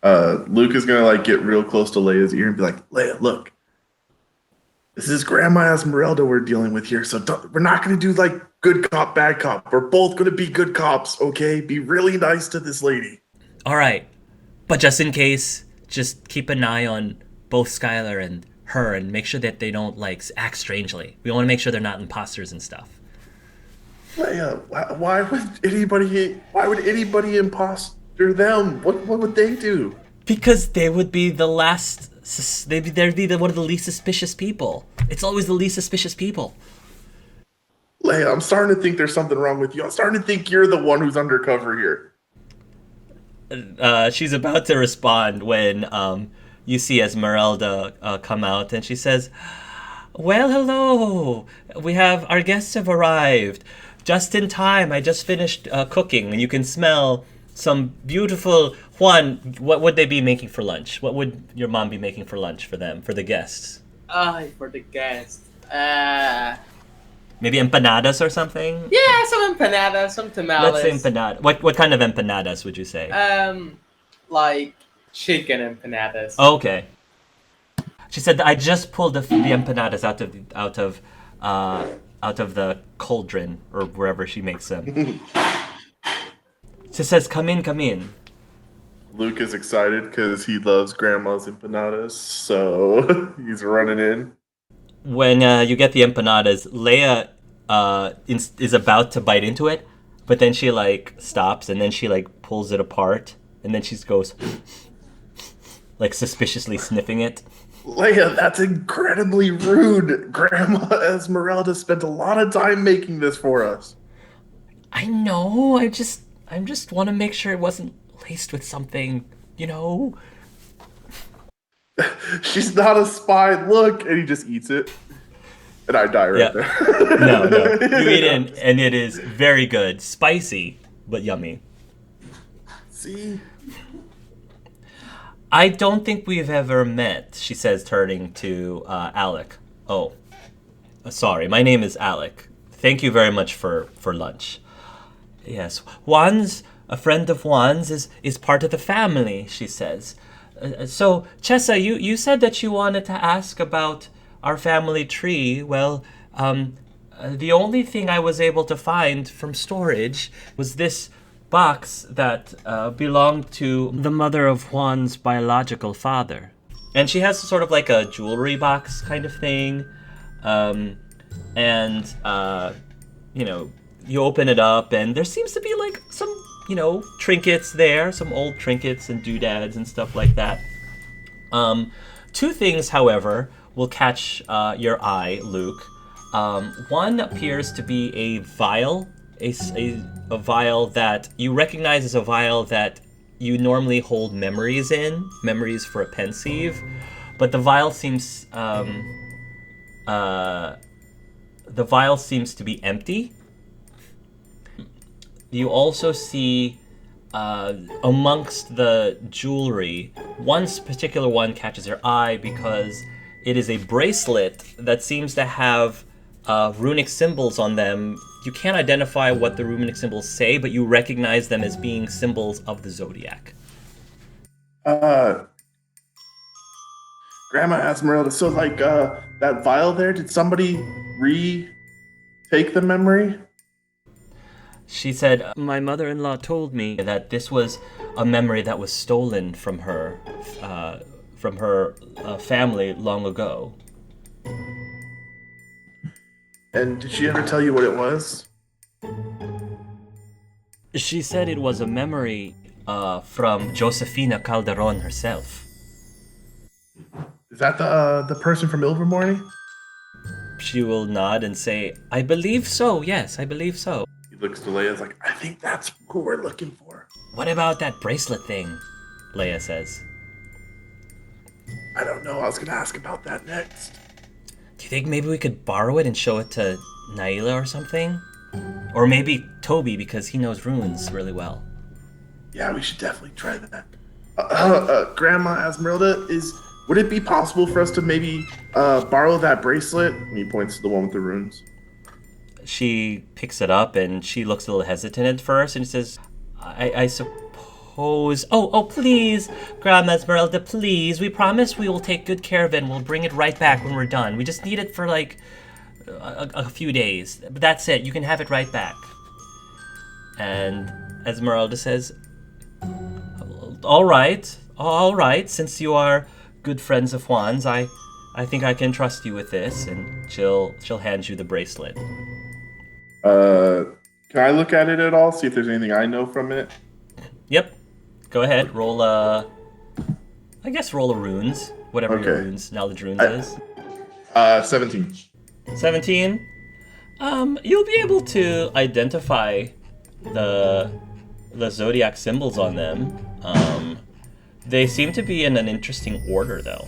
Luke is gonna like get real close to Leia's ear and be like, Leia, look, this is Grandma Esmeralda we're dealing with here. So we're not gonna do like good cop, bad cop. We're both gonna be good cops, okay? Be really nice to this lady. All right, but just in case, just keep an eye on both Skylar and her, and make sure that they don't like act strangely. We want to make sure they're not imposters and stuff. Leia, why would anybody imposter them? What would they do? Because they would be the last. They'd be one of the least suspicious people. It's always the least suspicious people. Leia, I'm starting to think there's something wrong with you. I'm starting to think you're the one who's undercover here. She's about to respond when you see Esmeralda come out, and she says, "Well, hello. We have our guests have arrived just in time. I just finished cooking, and you can smell some beautiful Juan. What would they be making for lunch? What would your mom be making for lunch for them, for the guests? For the guest. Maybe empanadas or something? Yeah, some empanadas, some Let's say tamales. empanada. What kind of empanadas would you say? Like chicken empanadas. Okay. She said, "I just pulled the empanadas out of the cauldron or wherever she makes them." She says, "Come in, come in." Luke is excited because he loves Grandma's empanadas, so he's running in. When you get the empanadas, Leia is about to bite into it, but then she like stops and then she like pulls it apart and then she goes like suspiciously sniffing it. Leia, that's incredibly rude. Grandma Esmeralda spent a lot of time making this for us. I know. I just want to make sure it wasn't laced with something, you know. She's not a spy. Look, and he just eats it, and I die right Yeah. there. No, no. You eat it and it is very good, spicy but yummy. See, I don't think we've ever met, she says, turning to Alec. Oh, sorry. My name is Alec. Thank you very much for lunch. Yes, Juan's a friend of Juan's is part of the family, she says. So, Chessa, you said that you wanted to ask about our family tree. Well, the only thing I was able to find from storage was this box that belonged to the mother of Juan's biological father. And she has sort of like a jewelry box kind of thing. And, you know, you open it up and there seems to be like some, you know, trinkets there, some old trinkets and doodads and stuff like that. Two things, however, will catch your eye, Luke. One appears to be a vial, a vial that you recognize as a vial that you normally hold memories for a pensieve, but uh, the vial seems to be empty. You also see amongst the jewelry, one particular one catches your eye because it is a bracelet that seems to have runic symbols on them. You can't identify what the runic symbols say, but you recognize them as being symbols of the zodiac. uh, Grandma Esmeralda. So, like, that vial there, did somebody retake the memory? She said, "My mother-in-law told me that this was a memory that was stolen from her family long ago." And did she ever tell you what it was? She said it was a memory from Josefina Calderon herself. Is that the person from Ilvermorny? She will nod and say, "I believe so, yes, I believe so." He looks to Leia, is like, I think that's who we're looking for. "What about that bracelet thing?" Leia says. I don't know. I was gonna ask about that next. "Do you think maybe we could borrow it and show it to Naila or something? Or maybe Toby, because he knows runes really well." Yeah, we should definitely try that. Grandma Esmeralda, would it be possible for us to maybe borrow that bracelet? And he points to the one with the runes. She picks it up and she looks a little hesitant at first and says, I suppose suppose... Oh, please, Grandma Esmeralda, please. We promise we will take good care of it and we'll bring it right back when we're done. We just need it for, like, a few days. But that's it. You can have it right back. And Esmeralda says, all right. Since you are good friends of Juan's, I think I can trust you with this. And she'll hand you the bracelet. Can I look at it at all? See if there's anything I know from it? Yep. Go ahead. Roll a runes. Whatever your knowledge runes is. 17. 17. You'll be able to identify the zodiac symbols on them. They seem to be in an interesting order, though.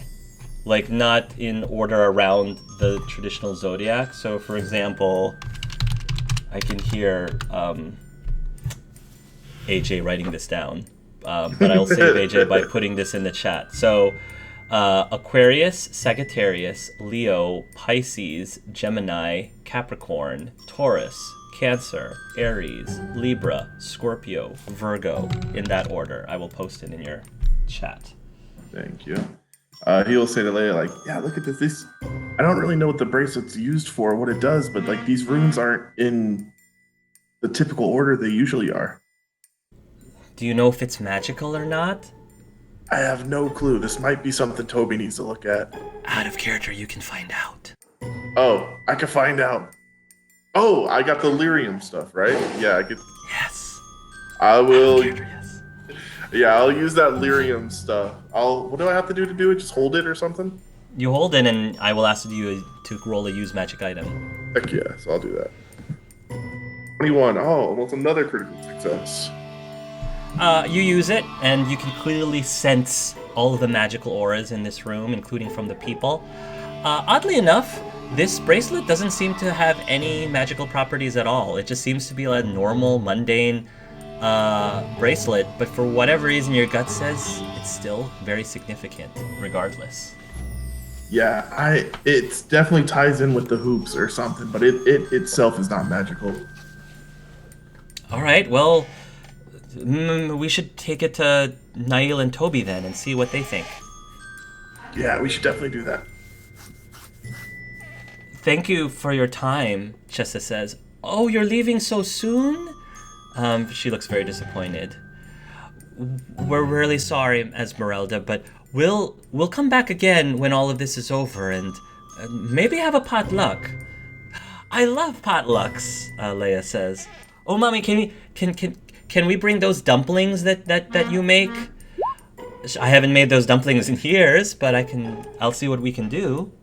Like, not in order around the traditional zodiac. So, for example, I can hear AJ writing this down. But I'll save AJ by putting this in the chat. So, Aquarius, Sagittarius, Leo, Pisces, Gemini, Capricorn, Taurus, Cancer, Aries, Libra, Scorpio, Virgo, in that order. I will post it in your chat. Thank you. He'll say to Leia, like, yeah, look at this. I don't really know what the bracelet's used for, what it does, but like these runes aren't in the typical order they usually are. Do you know if it's magical or not? I have no clue. This might be something Toby needs to look at. Out of character, you can find out. Oh, I can find out. Oh, I got the lyrium stuff, right? Yeah, I could. Yes. I will. Out of character, yes. Yeah, I'll use that lyrium stuff. What do I have to do it? Just hold it or something? You hold it, and I will ask you to roll a use magic item. Heck yeah, so I'll do that. 21. Oh, almost another critical success. You use it, and you can clearly sense all of the magical auras in this room, including from the people. Oddly enough, this bracelet doesn't seem to have any magical properties at all. It just seems to be a normal, mundane bracelet, but for whatever reason your gut says it's still very significant, regardless. Yeah, it definitely ties in with the hoops or something, but it itself is not magical. All right, well, we should take it to Nail and Toby then and see what they think. Yeah, we should definitely do that. Thank you for your time, Chessa says. Oh, you're leaving so soon? She looks very disappointed. We're really sorry, Esmeralda, but we'll come back again when all of this is over and maybe have a potluck. I love potlucks, Leia says. Oh, Mommy, can we bring those dumplings that you make? I haven't made those dumplings in years, but I'll see what we can do.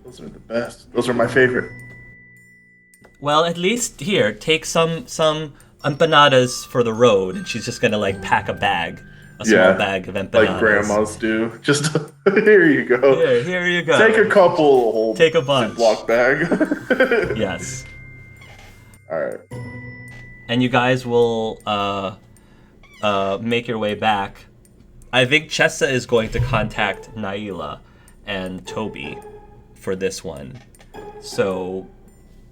Those are the best. Those are my favorite. Well, at least here, take some empanadas for the road. And she's just gonna pack a small bag of empanadas. Like grandmas do. Just here you go. Here you go. Take a couple. Take a bunch. Ziploc bag. Yes. All right. And you guys will make your way back. I think Chessa is going to contact Naila and Toby for this one. So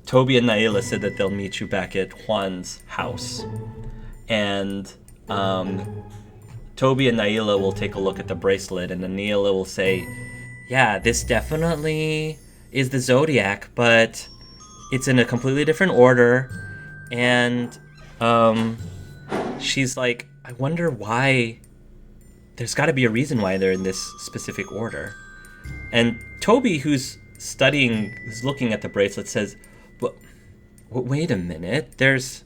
Toby and Naila said that they'll meet you back at Juan's house. And Toby and Naila will take a look at the bracelet, and Naila will say, yeah, this definitely is the Zodiac, but it's in a completely different order. And she's like, I wonder why. There's got to be a reason why they're in this specific order. And Toby, who's looking at the bracelet, says, wait a minute, there's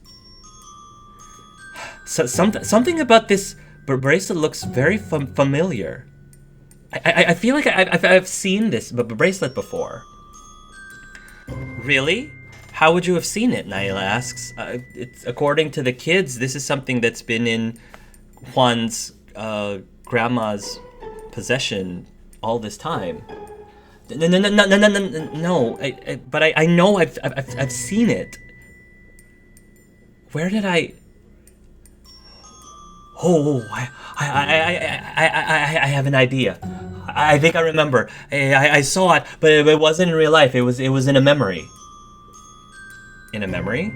something about this bracelet looks very familiar. I feel like I've seen this bracelet before. Really? How would you have seen it? Naila asks. According to the kids, this is something that's been in Juan's grandma's possession all this time. No. But I know I've seen it. Where did I? Oh, I have an idea. I think I remember. I saw it, but it wasn't in real life. It was in a memory. In a memory?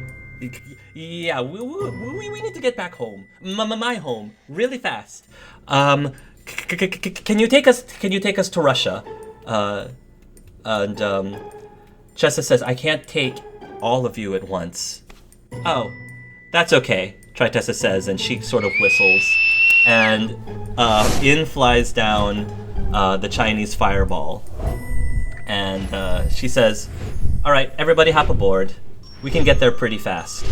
Yeah, we need to get back home. My home, really fast. Can you take us? Can you take us to Russia? And Chessa says, I can't take all of you at once. Oh, that's okay, Tritessa says, and she sort of whistles. And in flies down the Chinese fireball. And she says, all right, everybody hop aboard. We can get there pretty fast.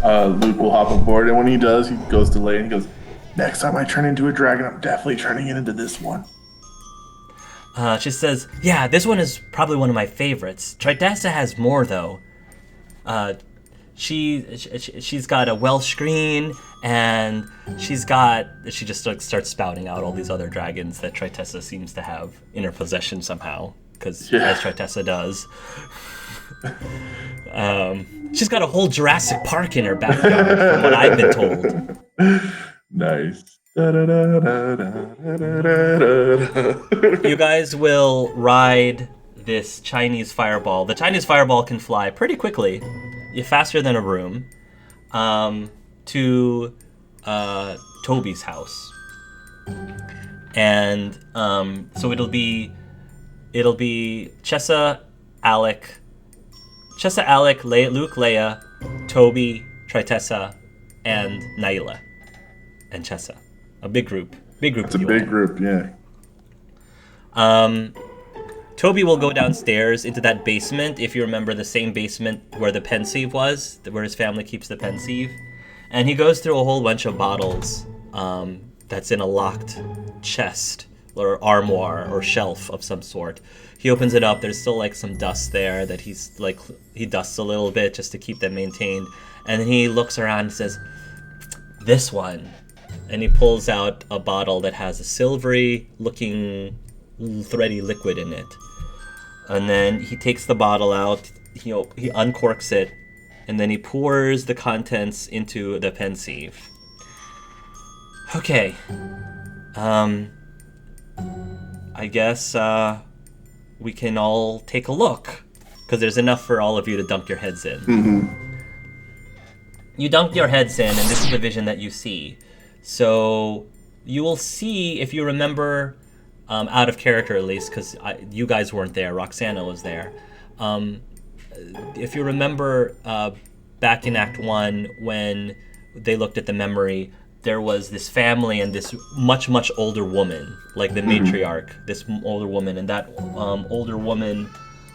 Luke will hop aboard, and when he does, he goes to Leia and he goes, next time I turn into a dragon, I'm definitely turning it into this one. She says, yeah, this one is probably one of my favorites. Tritessa has more, though. She's got a Welsh green, and she just starts spouting out all these other dragons that Tritessa seems to have in her possession somehow, because as Tritessa does. She's got a whole Jurassic Park in her backyard, from what I've been told. Nice. You guys will ride this Chinese fireball. The Chinese fireball can fly pretty quickly, faster than a broom, to Toby's house. And so it'll be Chessa, Alec, Luke, Leia, Toby, Tritessa, and Naila, and Chessa. A big group. It's a big group, yeah. Toby will go downstairs into that basement, if you remember the same basement where the pensieve was, where his family keeps the pensieve. And he goes through a whole bunch of bottles that's in a locked chest or armoire or shelf of some sort. He opens it up, there's still like some dust there that he dusts a little bit just to keep them maintained. And then he looks around and says, this one. And he pulls out a bottle that has a silvery looking thready liquid in it. And then he takes the bottle out, he uncorks it, and then he pours the contents into the pensieve. Okay. I guess we can all take a look, because there's enough for all of you to dunk your heads in. Mm-hmm. You dunk your heads in, and this is the vision that you see. So you will see, if you remember, out of character at least, because you guys weren't there, Roxana was there. If you remember back in Act 1 when they looked at the memory, there was this family and this much, much older woman, like the matriarch, this older woman, and that older woman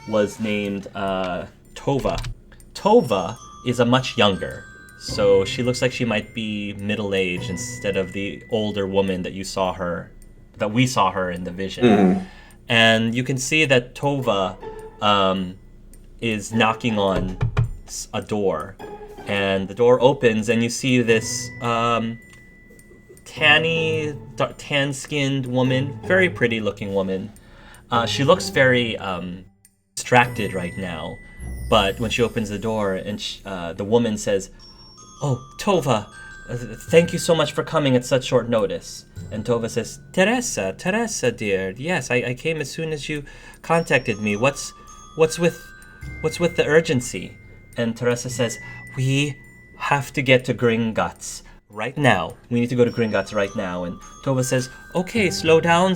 was named Tova. Tova is a much younger. So she looks like she might be middle-aged instead of the older woman that we saw her in the vision. Mm-hmm. And you can see that Tova is knocking on a door. And the door opens and you see this tan-skinned woman, very pretty-looking woman. She looks very distracted right now. But when she opens the door and the woman says, "Oh, Tova, thank you so much for coming at such short notice." And Tova says, Teresa, dear, yes, I came as soon as you contacted me. What's with the urgency? And Teresa says, we have to get to Gringotts right now. We need to go to Gringotts right now. And Tova says, okay, slow down.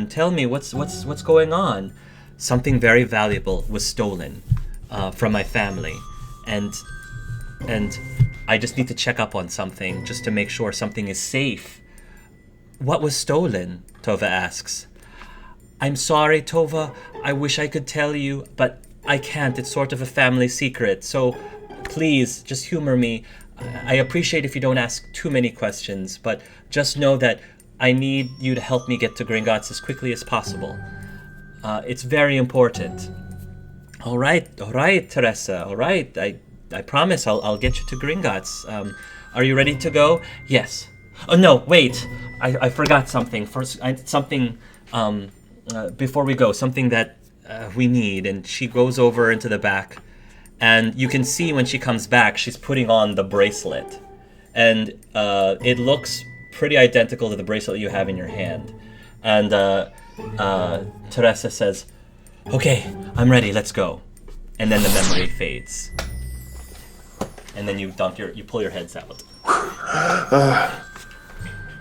Tell me what's going on. Something very valuable was stolen from my family, and I just need to check up on something just to make sure something is safe. What was stolen? Tova asks. I'm sorry, Tova. I wish I could tell you, but I can't. It's sort of a family secret. So please, just humor me. I appreciate if you don't ask too many questions, but just know that I need you to help me get to Gringotts as quickly as possible. It's very important. All right, Teresa. All right. I promise I'll get you to Gringotts. Are you ready to go? Yes. Oh, no, wait. I forgot something. Before we go, something that we need. And she goes over into the back. And you can see when she comes back, she's putting on the bracelet. And it looks pretty identical to the bracelet you have in your hand. And Teresa says, okay, I'm ready, let's go. And then the memory fades. and then you pull your heads out.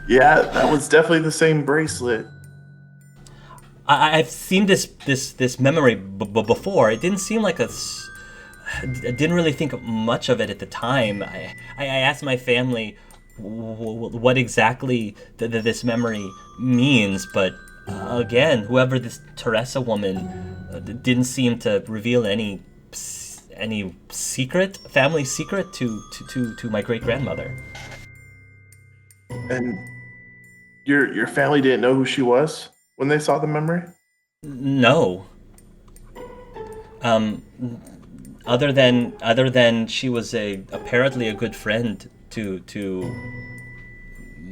Yeah, that was definitely the same bracelet. I've seen this memory before. It didn't seem like I didn't really think much of it at the time. I asked my family what exactly this memory means, but again, whoever this Teresa woman didn't seem to reveal any family secret to my great grandmother. And your family didn't know who she was when they saw the memory? No. Um, other than she was apparently a good friend to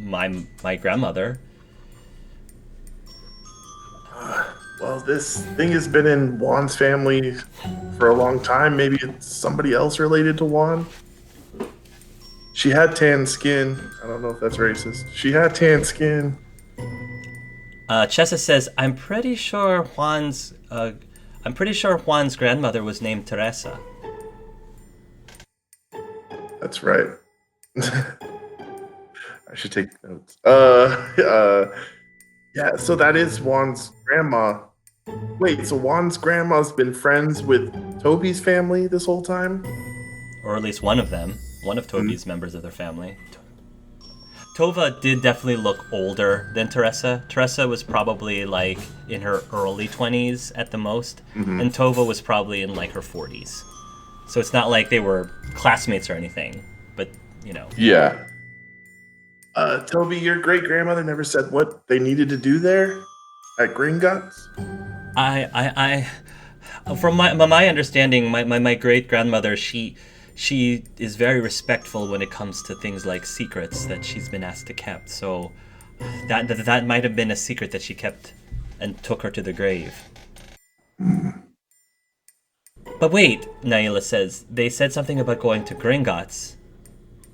my grandmother. Well, this thing has been in Juan's family for a long time. Maybe it's somebody else related to Juan. She had tan skin. I don't know if that's racist. She had tan skin. Chessa says, I'm pretty sure Juan's grandmother was named Teresa. That's right. I should take notes. Yeah, so that is Juan's grandma. Wait, so Juan's grandma's been friends with Toby's family this whole time? Or at least one of them. One of Toby's members of their family. Tova did definitely look older than Teresa. Teresa was probably like in her early 20s at the most, and Tova was probably in like her 40s. So it's not like they were classmates or anything, but you know. Yeah. Toby, your great grandmother never said what they needed to do there at Gringotts? From my understanding, my great grandmother, she is very respectful when it comes to things like secrets that she's been asked to keep. So that might have been a secret that she kept and took her to the grave. But wait, Naila says, they said something about going to Gringotts.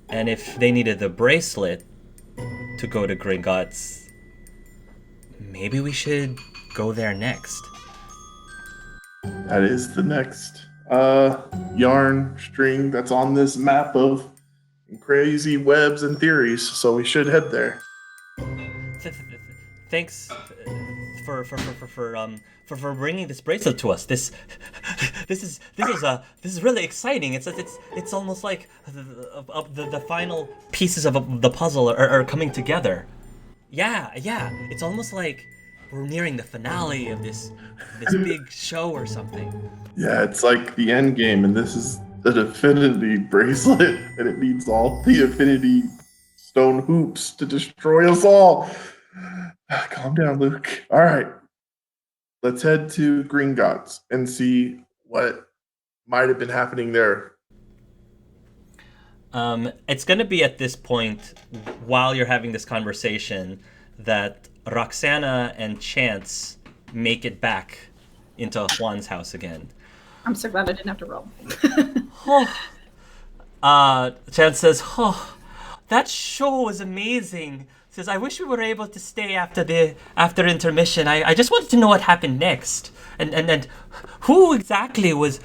And if they needed the bracelet to go to Gringotts, maybe we should go there next. That is the next yarn string that's on this map of crazy webs and theories, so we should head there. Thanks for bringing this bracelet to us. This is really exciting. It's almost like the final pieces of the puzzle are coming together. Yeah. It's almost like we're nearing the finale of this big show or something. Yeah, it's like the end game, and this is an affinity bracelet, and it needs all the affinity stone hoops to destroy us all. Calm down, Luke. All right. Let's head to Gringotts and see what might have been happening there. It's going to be at this point, while you're having this conversation, that Roxana and Chance make it back into Juan's house again. I'm so glad I didn't have to roll. Chance says, that show was amazing. Says, I wish we were able to stay after intermission. I just wanted to know what happened next. And who exactly was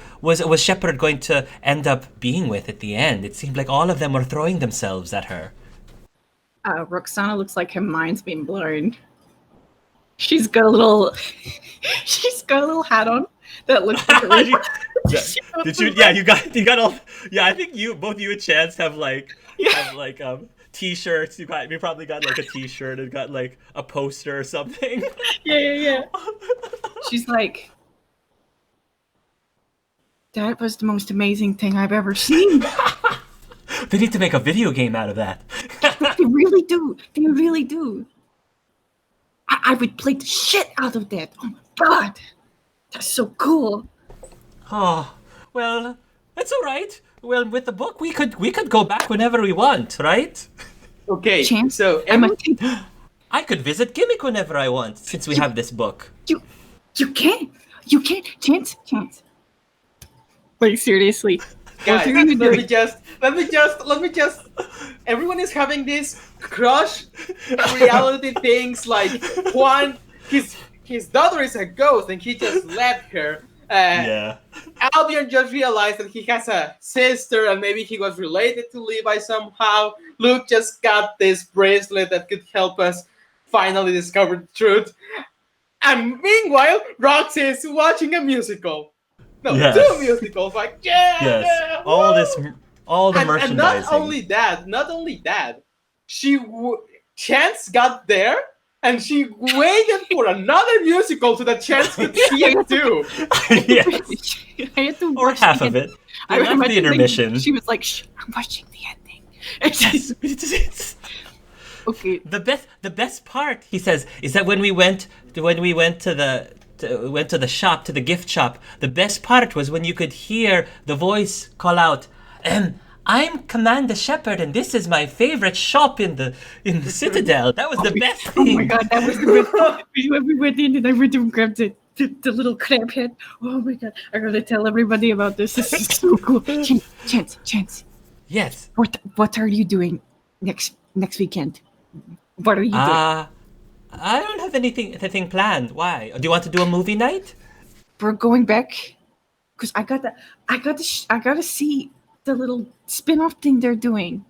Shepard going to end up being with at the end? It seemed like all of them were throwing themselves at her. Roxana looks like her mind's been blown. She's got a little hat on that looks like a Did you? Yeah, you got all. Yeah, I think both you and Chance have T-shirts. You probably got like a T-shirt and got like a poster or something. Yeah. She's like, that was the most amazing thing I've ever seen. They need to make a video game out of that. They really do. They really do. I would play the shit out of that. Oh my god, that's so cool. Oh, well, that's all right. Well, with the book, we could go back whenever we want, right? Okay, Chance, so I could visit Gimmick whenever I want, since we have this book. You can't. Chance. Like, seriously. guys, let me just. Everyone is having this crush reality things like Juan. His daughter is a ghost, and he just left her. Yeah. Albion just realized that he has a sister and maybe he was related to Levi somehow. Luke just got this bracelet that could help us finally discover the truth. And meanwhile, Roxy is watching a musical. No, Yes. 2 musicals. Like, yeah! Yes. All the and merchandising. not only that, Chance got there and she waited for another musical so that Chance could see it too. Yes. I had to Or watch half the of end- it. I They left remember the intermission. She was like, "Shh, I'm watching the ending." And she's Yes. okay. The best part, he says, is that when we went to the shop, to the gift shop, the best part was when you could hear the voice call out, I'm Commander Shepard, and this is my favorite shop in the Citadel. That was the best Oh thing. my god, that was the best part. When we went in and I went and grabbed the little crab head. Oh my god, I gotta tell everybody about this. This is so cool. Chance. Yes. What are you doing next weekend? What are you doing? I don't have anything planned. Why? Do you want to do a movie night? We're going back because I gotta see the little spin-off thing they're doing.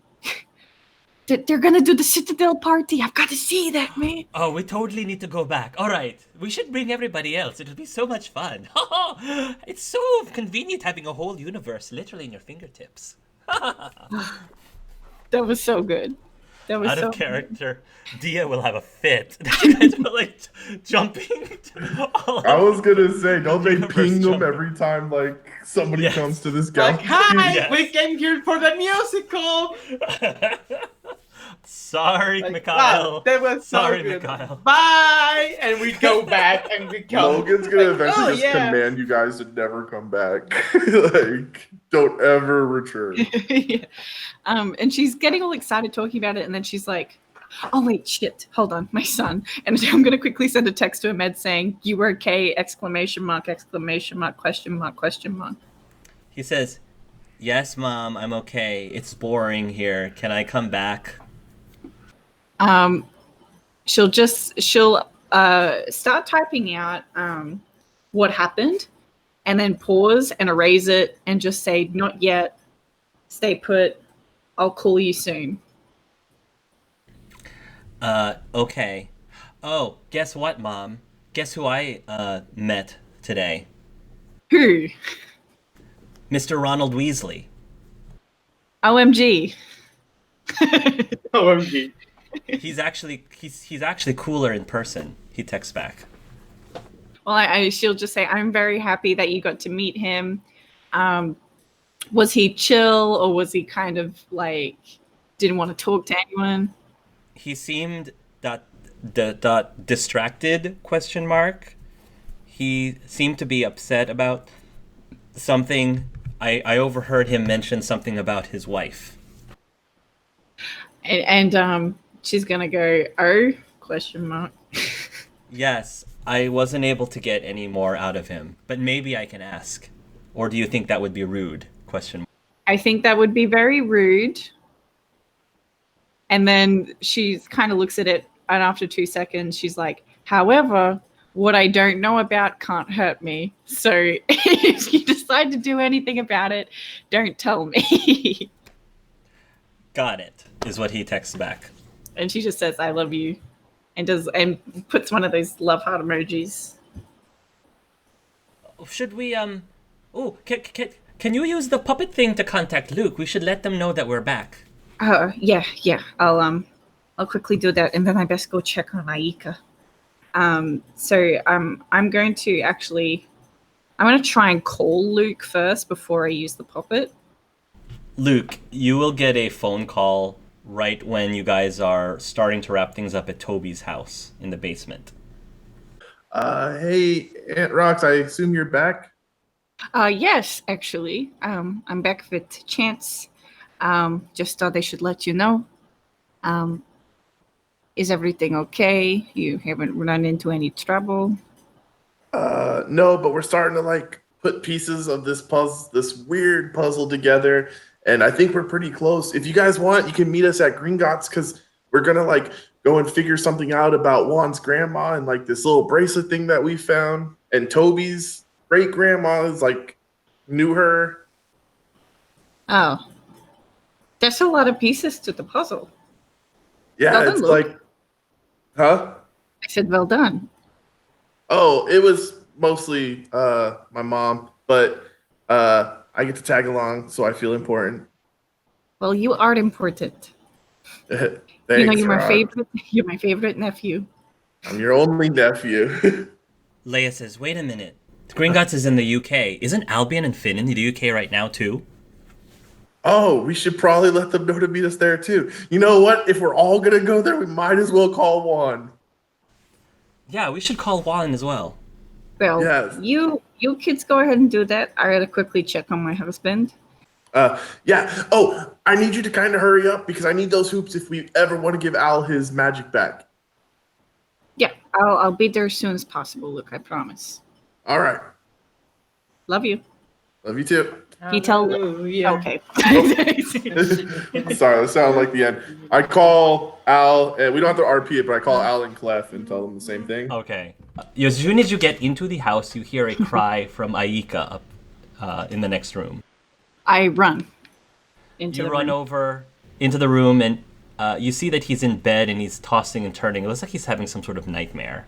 They're gonna do the Citadel party. I've got to see that, man. Oh, we totally need to go back. All right. We should bring everybody else. It'll be so much fun. It's so convenient having a whole universe literally in your fingertips. That was so good. That was Out so of character, Dia will have a fit. You guys are like jumping. I was gonna say, don't they Universe ping them jumping. every time like somebody Yes. comes to this Like, galaxy? hi, Yes. we came here for the musical. Sorry, Like, Mikhail. wow, that was so Sorry, good. Mikhail. Bye, and we go back and we come. Logan's gonna Like, eventually oh, just yeah. command you guys to never come back. Like, don't ever return. Yeah. And she's getting all excited talking about it, and then she's like, "Oh wait, shit! Hold on, my son." And I'm gonna quickly send a text to Ahmed saying, "You were okay?" Exclamation mark! Exclamation mark! Question mark! Question mark! He says, "Yes, Mom, I'm okay. It's boring here. Can I come back?" She'll start typing out what happened, and then pause and erase it, and just say, "Not yet. Stay put. I'll call you soon." Okay. Oh, guess what, Mom? Guess who I met today? Who? Mr. Ronald Weasley. OMG. OMG. He's actually cooler in person. He texts back. Well, she'll just say, "I'm very happy that you got to meet him. Was he chill, or was he kind of like didn't want to talk to anyone?" He seemed distracted ? He seemed to be upset about something. I overheard him mention something about his wife. And she's gonna go, "Oh?" ? Yes, I wasn't able to get any more out of him, but maybe I can ask. Or do you think that would be rude ? I think that would be very rude. And then she kind of looks at it, and after 2 seconds, she's like, "However, what I don't know about can't hurt me. So if you decide to do anything about it, don't tell me." Got it, is what he texts back. And she just says, "I love you," and puts one of those love heart emojis. Should we oh, can you use the puppet thing to contact Luke? We should let them know that we're back. Yeah. I'll quickly do that, and then I best go check on Aika. So I'm going to try and call Luke first before I use the puppet. Luke, you will get a phone call right when you guys are starting to wrap things up at Toby's house in the basement. Hey, Aunt Rox, I assume you're back? Yes, actually. I'm back with Chance. Just thought I should let you know. Is everything okay? You haven't run into any trouble? No, but we're starting to like put pieces of this weird puzzle together, and I think we're pretty close. If you guys want, you can meet us at Gringotts because we're gonna like go and figure something out about Juan's grandma and like this little bracelet thing that we found, and Toby's great grandmas like knew her. Oh, there's a lot of pieces to the puzzle. Yeah, Well done, it's Luke. like, huh? I said, well done. Oh, it was mostly my mom, but I get to tag along, so I feel important. Well, you are important. Thanks, You're my Ron. favorite. You're my favorite nephew. I'm your only nephew. Leia says, "Wait a minute. Gringotts is in the UK. Isn't Albion and Finn in the UK right now too?" Oh, we should probably let them know to meet us there too. You know what? If we're all gonna go there, we might as well call one. Yeah, we should call Juan as well. Well, Yes. you kids go ahead and do that. I gotta quickly check on my husband. Yeah. Oh, I need you to kind of hurry up because I need those hoops if we ever want to give Al his magic back. Yeah, I'll be there as soon as possible, Luke. I promise. All right. Love you. Love you too. You tell. Hallelujah. Okay. Sorry, that sounded like the end. I call Al, and we don't have to RP it, but I call Al and Clef and tell them the same thing. Okay. As soon as you get into the house, you hear a cry from Aika up in the next room. I run into You the run room. over into the room, and you see that he's in bed and he's tossing and turning. It looks like he's having some sort of nightmare.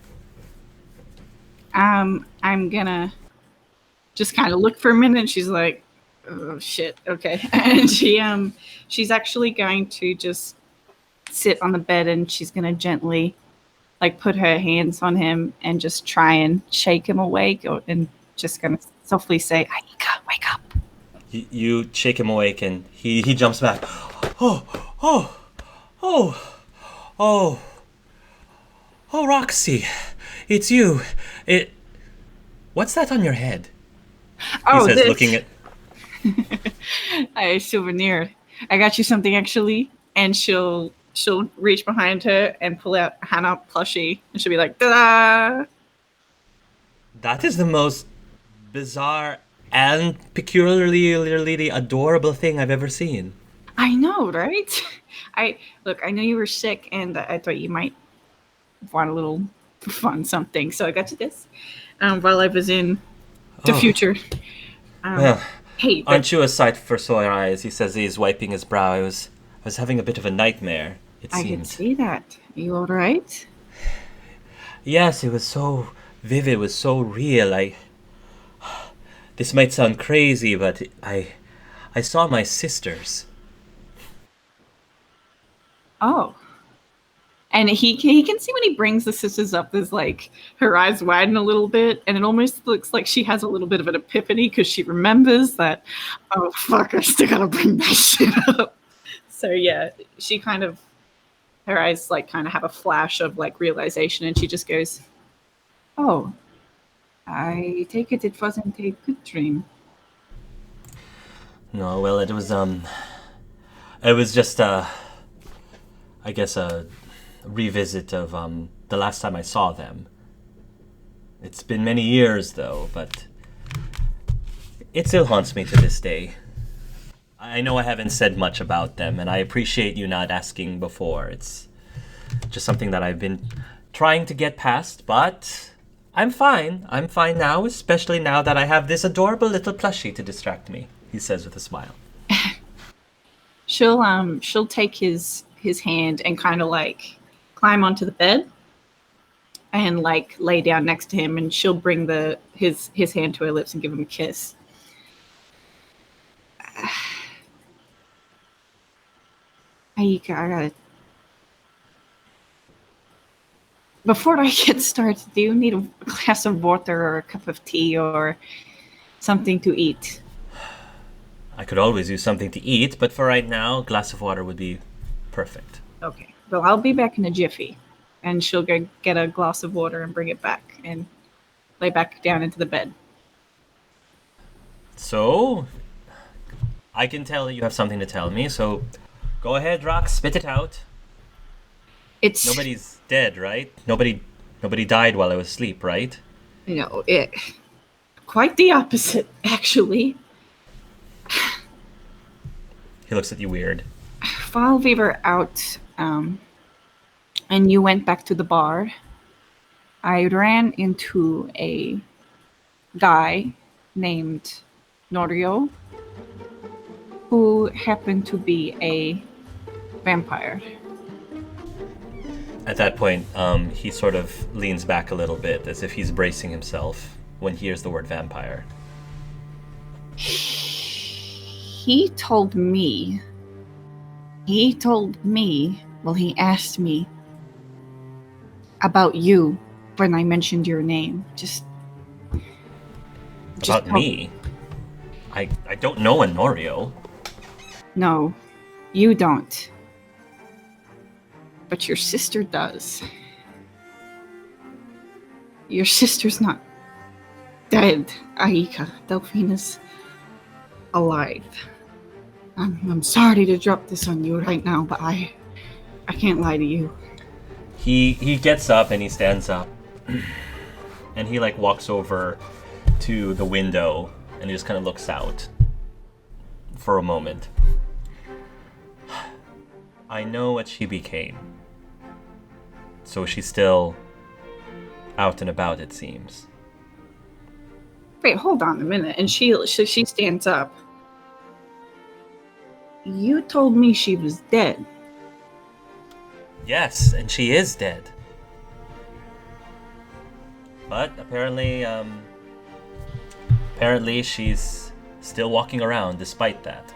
I'm gonna just kind of look for a minute. And she's like, "Oh shit, okay." And she's actually going to just sit on the bed and she's gonna gently, like, put her hands on him and just try and shake him awake, and just gonna softly say, "Aika, wake up." You shake him awake, and he jumps back. Oh, oh, oh, oh, oh, Roxy, it's you. What's that on your head? Oh, He says, this. looking at. A souvenir. I got you something actually, and she'll reach behind her and pull out a Hannah plushie, and she'll be like, "Ta-da!" That is the most bizarre and peculiarly adorable thing I've ever seen. I know, right? I know you were sick, and I thought you might want a little fun something, so I got you this. While I was in the Oh. future. Well, Hey, but aren't you a sight for sore eyes? He says he's wiping his brow. I was having a bit of a nightmare, it I can seems. see that. You all right? Yes, it was so vivid, it was so real. This might sound crazy, but I saw my sisters. Oh. And he can see when he brings the sisters up, there's like her eyes widen a little bit, and it almost looks like she has a little bit of an epiphany because she remembers that, oh fuck, I still gotta bring that shit up. So yeah, she kind of, her eyes like kind of have a flash of like realization, and she just goes, "Oh, I take it wasn't a good dream." No, well, it was just I guess a revisit of the last time I saw them. It's been many years though, but it still haunts me to this day. I know I haven't said much about them, and I appreciate you not asking before. It's just something that I've been trying to get past, but I'm fine. I'm fine now, especially now that I have this adorable little plushie to distract me, he says with a smile. She'll take his hand and kind of like climb onto the bed and like lay down next to him, and she'll bring his hand to her lips and give him a kiss. Aika, I gotta. Before I get started, do you need a glass of water or a cup of tea or something to eat? I could always use something to eat, but for right now, a glass of water would be perfect. Okay. Well, I'll be back in a jiffy. And she'll go get a glass of water and bring it back and lay back down into the bed. So, I can tell that you have something to tell me, so go ahead, Rox, spit it out. It's Nobody's dead, right? Nobody died while I was asleep, right? quite the opposite, actually. He looks at you weird. While we were out, and you went back to the bar, I ran into a guy named Norio who happened to be a vampire. At that point, he sort of leans back a little bit as if he's bracing himself when he hears the word vampire. He told me, well, he asked me about you when I mentioned your name. About me? I don't know Honorio. No, you don't. But your sister does. Your sister's not dead, Aika. Delphina's alive. I'm sorry to drop this on you right now, but I can't lie to you. He gets up and he stands up. And he like walks over to the window and he just kind of looks out for a moment. I know what she became. So she's still out and about, it seems. Wait, hold on a minute. And she stands up. You told me she was dead. Yes, and she is dead. But apparently she's still walking around despite that.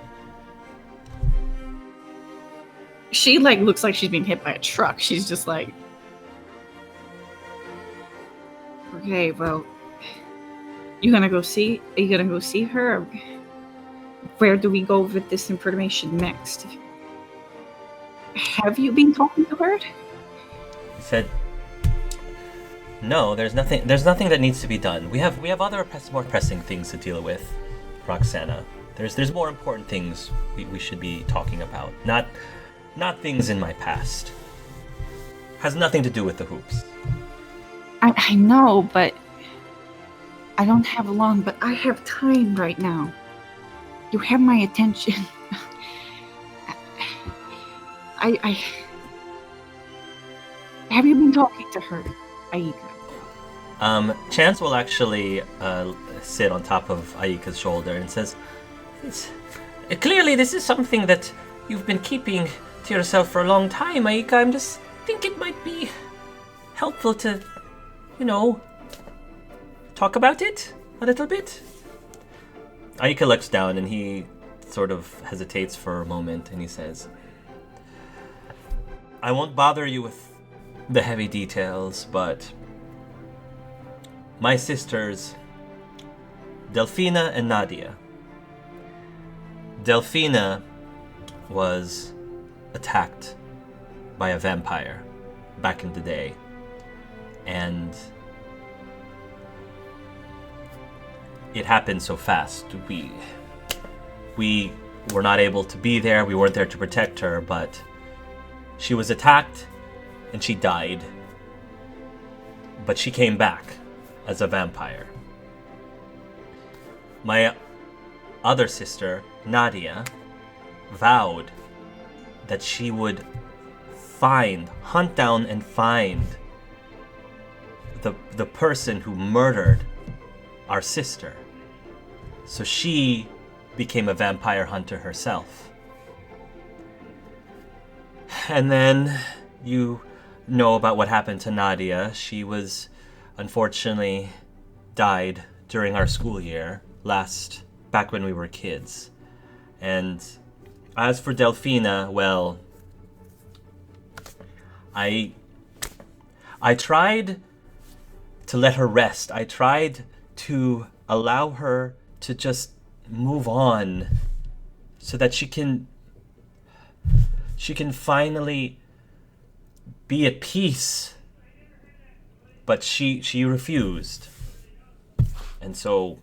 She like looks like she's being hit by a truck. She's just like, okay, well, are you gonna go see her? Or where do we go with this information next? Have you been talking to her? He said, "No, there's nothing that needs to be done. We have other more pressing things to deal with, Roxana. There's more important things we should be talking about. Not things in my past. Has nothing to do with the hoops." I know, but I don't have long, but I have time right now. You have my attention. I have you been talking to her, Aika? Chance will actually sit on top of Aika's shoulder and says, "Clearly this is something that you've been keeping to yourself for a long time, Aika. I'm just think it might be helpful to, talk about it a little bit." Aika looks down and he sort of hesitates for a moment and he says, "I won't bother you with the heavy details, but my sisters, Delphina and Nadia. Delphina was attacked by a vampire back in the day, and it happened so fast. We were not able to be there. We weren't there to protect her, but she was attacked and she died. But she came back as a vampire. My other sister, Nadia, vowed that she would hunt down and find the person who murdered our sister. So she became a vampire hunter herself. And then you know about what happened to Nadia. She was unfortunately died during our school year back when we were kids. And as for Delphina, well, I tried to let her rest. I tried to allow her to just move on so that she can finally be at peace. But she refused. And so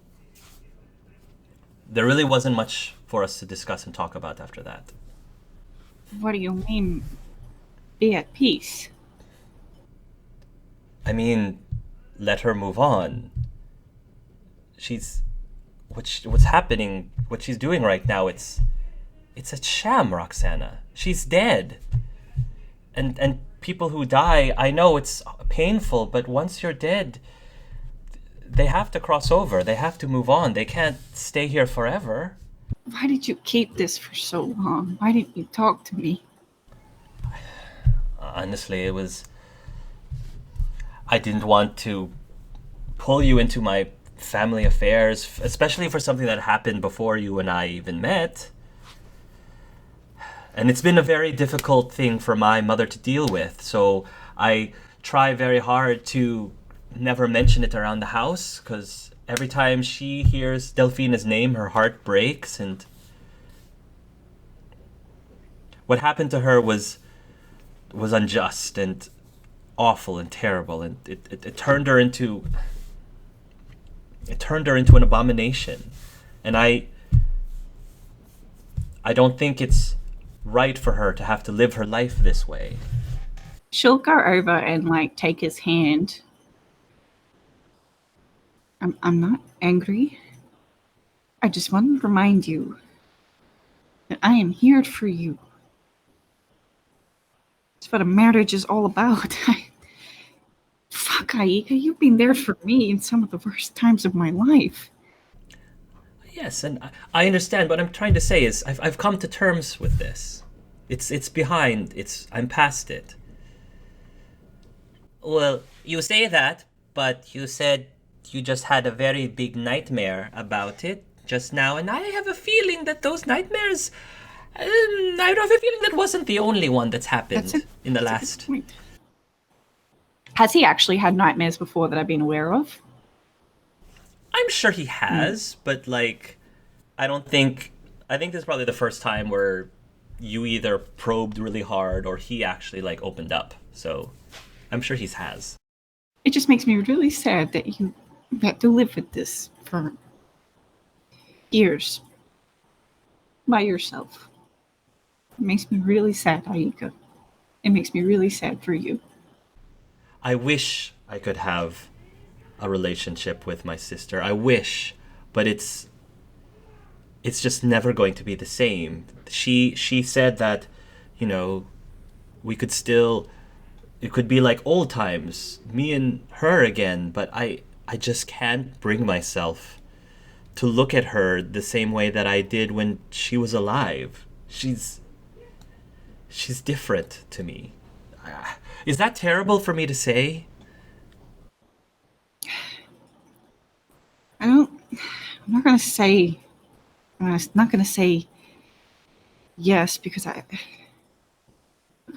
there really wasn't much for us to discuss and talk about after that. What do you mean, be at peace? I mean, let her move on. What's happening, what she's doing right now, it's a sham, Roxana. She's dead. And people who die, I know it's painful, but once you're dead, they have to cross over. They have to move on. They can't stay here forever. Why did you keep this for so long? Why didn't you talk to me? Honestly, I didn't want to pull you into my family affairs, especially for something that happened before you and I even met. And it's been a very difficult thing for my mother to deal with, so I try very hard to never mention it around the house, because every time she hears Delphina's name, her heart breaks, and what happened to her was unjust and awful and terrible, and it turned her into an abomination. And I don't think it's right for her to have to live her life this way. She'll go over and like take his hand. I'm not angry. I just want to remind you that I am here for you. That's what a marriage is all about. Fuck, Aika, you've been there for me in some of the worst times of my life. Yes, and I understand. What I'm trying to say is I've come to terms with this. It's behind. I'm past it. Well, you say that, but you said you just had a very big nightmare about it just now, and I have a feeling that those nightmares. I have a feeling that wasn't the only one that's happened in the last. Has he actually had nightmares before that I've been aware of? I'm sure he has, but like, I think this is probably the first time where you either probed really hard or he actually like opened up. So I'm sure he has. It just makes me really sad that you had to live with this for years by yourself. It makes me really sad, Aika. It makes me really sad for you. I wish I could have a relationship with my sister. I wish, but it's just never going to be the same. She said that, we could still, it could be like old times, me and her again, but I just can't bring myself to look at her the same way that I did when she was alive. She's different to me. Is that terrible for me to say? I'm not gonna say yes, because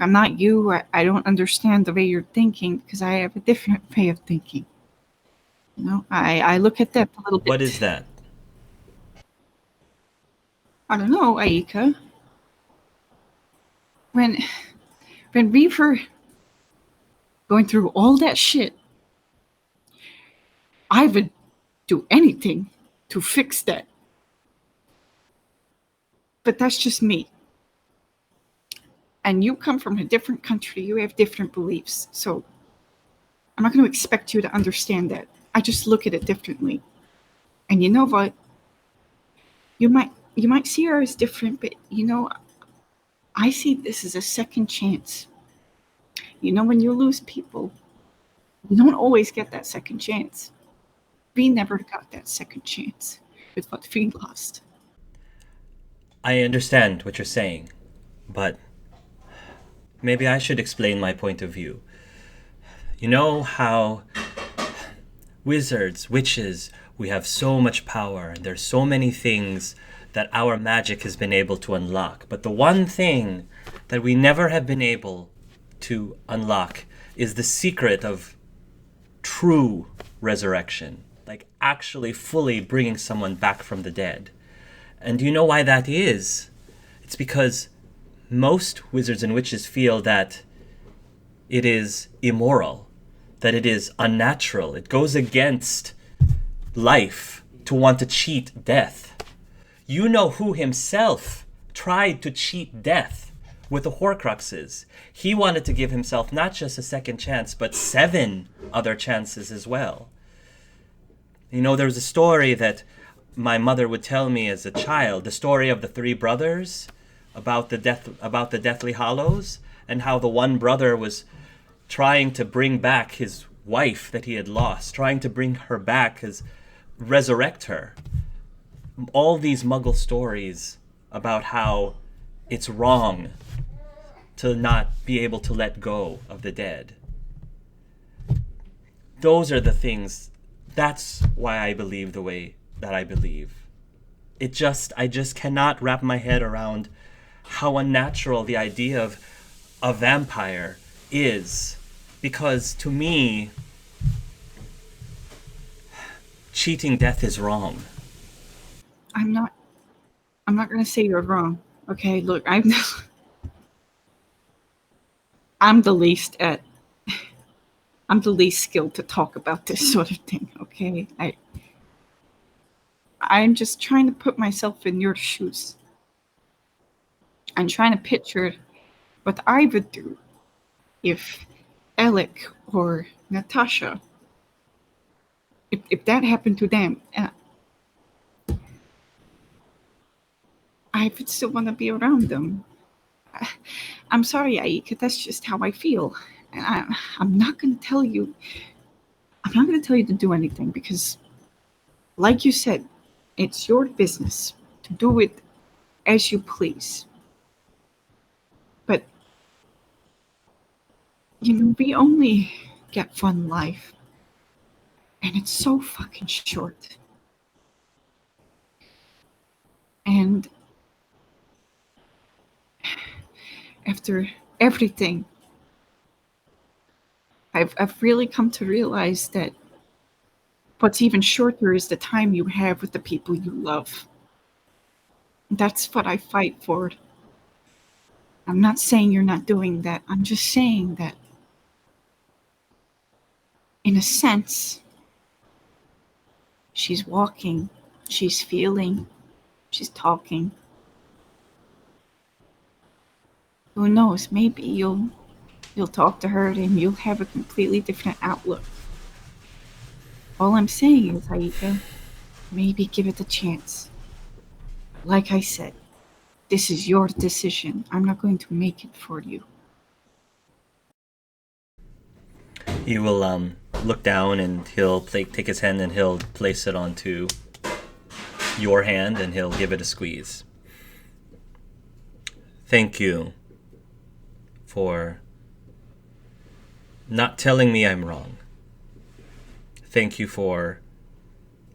I'm not you. I don't understand the way you're thinking because I have a different way of thinking. I look at that a little bit. What is that? I don't know, Aika. When we were going through all that shit, I would do anything to fix that. But that's just me. And you come from a different country. You have different beliefs. So I'm not going to expect you to understand that. I just look at it differently. And you know what? You might see her as different, but I see this as a second chance. When you lose people, you don't always get that second chance. We never got that second chance with what we lost. I understand what you're saying, but maybe I should explain my point of view. You know how wizards, witches, we have so much power, and there's so many things that our magic has been able to unlock. But the one thing that we never have been able to unlock is the secret of true resurrection, like actually fully bringing someone back from the dead. And do you know why that is? It's because most wizards and witches feel that it is immoral, that it is unnatural. It goes against life to want to cheat death. You know who himself tried to cheat death with the Horcruxes. He wanted to give himself not just a second chance, but 7 other chances as well. There was a story that my mother would tell me as a child, the story of the 3 brothers about the Deathly Hallows, and how the one brother was trying to bring back his wife that he had lost, trying to bring her back, resurrect her. All these Muggle stories about how it's wrong to not be able to let go of the dead. Those are the things. That's why I believe the way that I believe. I just cannot wrap my head around how unnatural the idea of a vampire is. Because to me, cheating death is wrong. I'm not going to say you're wrong. Okay, look, I'm the least skilled to talk about this sort of thing, okay? I'm just trying to put myself in your shoes. I'm trying to picture what I would do if Alec or Natasha, if that happened to them. I would still want to be around them. I'm sorry, Aika, that's just how I feel. And I'm not going to tell you. I'm not going to tell you to do anything because, like you said, it's your business to do it as you please. But, we only get one life. And it's so fucking short. And after everything, I've really come to realize that what's even shorter is the time you have with the people you love. That's what I fight for. I'm not saying you're not doing that. I'm just saying that, in a sense, she's walking, she's feeling, she's talking. Who knows? Maybe you'll talk to her and you'll have a completely different outlook. All I'm saying is, Aika, maybe give it a chance. Like I said, this is your decision. I'm not going to make it for you. He will look down and he'll take his hand and he'll place it onto your hand and he'll give it a squeeze. Thank you for not telling me I'm wrong. Thank you for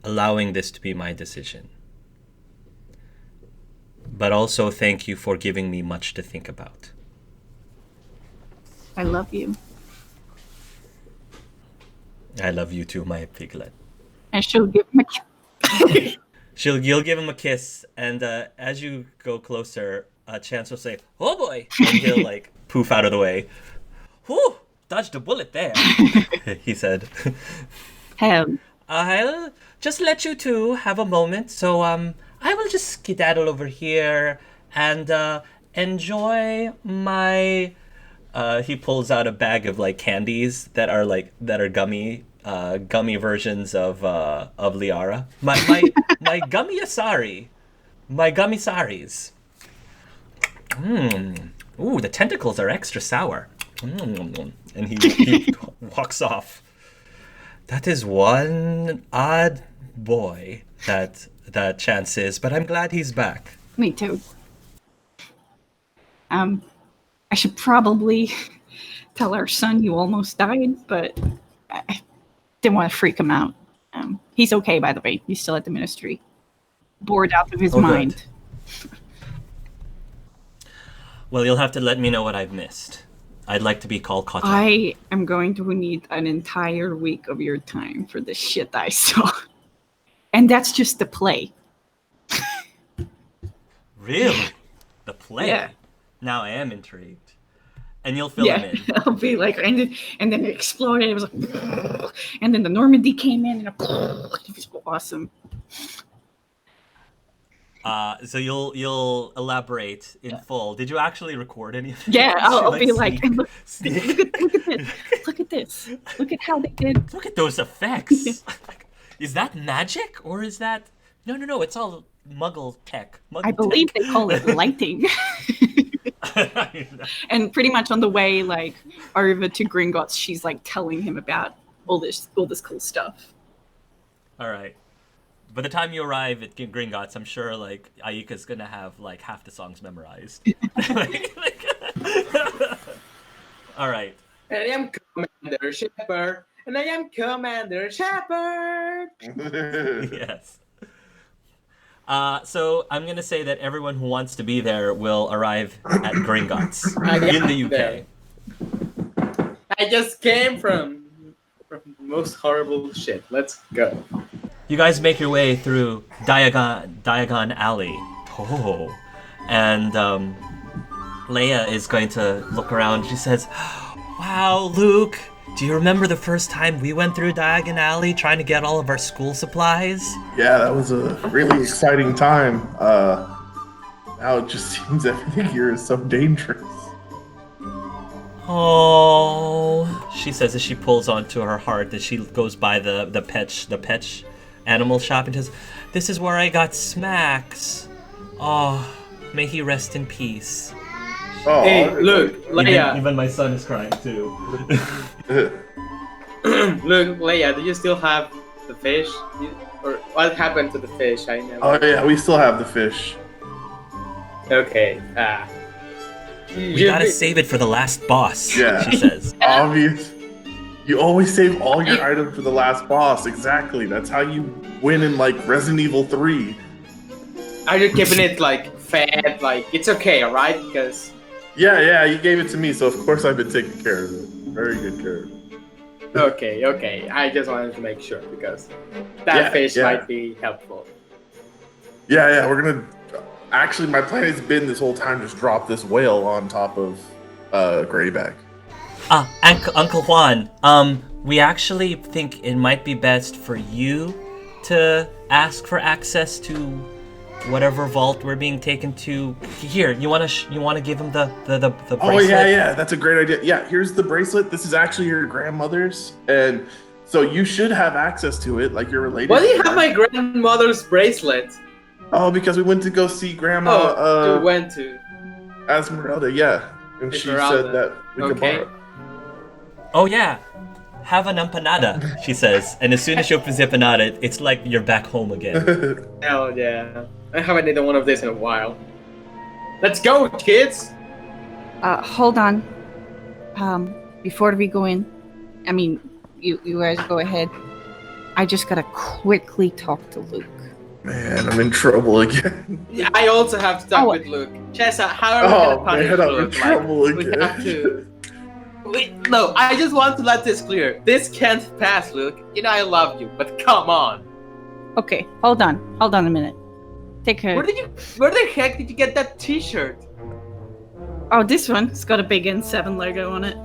allowing this to be my decision. But also thank you for giving me much to think about. I love you. I love you too, my piglet. And she'll give him a You'll give him a kiss, and as you go closer, Chance will say, "Oh boy," and he'll poof out of the way. Whew, dodged a bullet there, he said. I'll just let you two have a moment, so I will just skedaddle over here and enjoy my. He pulls out a bag of candies that are gummy versions of Liara. My gummy asari, my gummy saris. Ooh, the tentacles are extra sour. And he walks off. That is one odd boy that Chance is, but I'm glad he's back. Me too. I should probably tell our son you almost died, but I didn't want to freak him out. He's okay, by the way. He's still at the ministry. Bored out of his mind. Good. Well, you'll have to let me know what I've missed. I'd like to be caught up. I am going to need an entire week of your time for the shit I saw. And that's just the play. Really? The play? Yeah. Now I am intrigued. And you'll fill him in. I'll be and then it exploded. It was and then the Normandy came in, and it was awesome. So you'll elaborate in full. Did you actually record any of it? Yeah, I'll be look at this. Look at how they did. Look at those effects. Is that magic or is that? No. It's all Muggle tech. I believe they call it lighting. And pretty much on the way, Arva to Gringotts, she's telling him about all this cool stuff. All right. By the time you arrive at Gringotts, I'm sure like Aika's gonna have like half the songs memorized. All right. And I am Commander Shepard. And I am Commander Shepard. Yes. So I'm gonna say that everyone who wants to be there will arrive at Gringotts in the UK. There. I just came from the most horrible shit. Let's go. You guys make your way through Diagon Alley. Oh. And Leia is going to look around. She says, "Wow, Luke, do you remember the first time we went through Diagon Alley trying to get all of our school supplies?" Yeah, that was a really exciting time. Now it just seems everything here is so dangerous. Oh, she says as she pulls onto her heart as she goes by the pet animal shop and says, "This is where I got Smacks. Oh, may he rest in peace." Oh, Hey, look, Leia. Even my son is crying too. Look, Leia, do you still have the fish? Or what happened to the fish? I never. Oh yeah, we still have the fish. Okay. We gotta save it for the last boss, Yeah. she says. Obvious. You always save all your items for the last boss. Exactly. That's how you win in like Resident Evil 3. Are you keeping it like fed? Like it's okay, alright? Because Yeah, you gave it to me, so of course I've been taking care of it. Very good care of it. okay. I just wanted to make sure because that fish might be helpful. Yeah, we're gonna. Actually, my plan has been this whole time just drop this whale on top of Greyback. Uncle Juan, we actually think it might be best for you to ask for access to whatever vault we're being taken to. Here, you wanna give him the bracelet? Oh yeah, that's a great idea. Yeah, here's the bracelet. This is actually your grandmother's, and so you should have access to it, like you're related. Why do you to have her. my grandmother's bracelet? Oh, because we went to go see Grandma You went to. Esmeralda, yeah, and she Esmeralda. said that we could Okay. borrow it. Oh yeah, have an empanada, she says. And as soon as she opens the empanada, it's like you're back home again. Hell yeah. I haven't eaten one of these in a while. Let's go, kids! Hold on. Before we go in, I mean, you guys go ahead. I just gotta quickly talk to Luke. Man, I'm in trouble again. Yeah, I also have to talk with Luke. Chessa, how are we gonna punish man, I'm in Luke? trouble We again. have to. No, I just want to let this clear. This can't pass, Luke. You know I love you, but come on. Okay, hold on a minute. Take a. Where the heck did you get that T-shirt? Oh, this one. It's got a big N7 logo on it.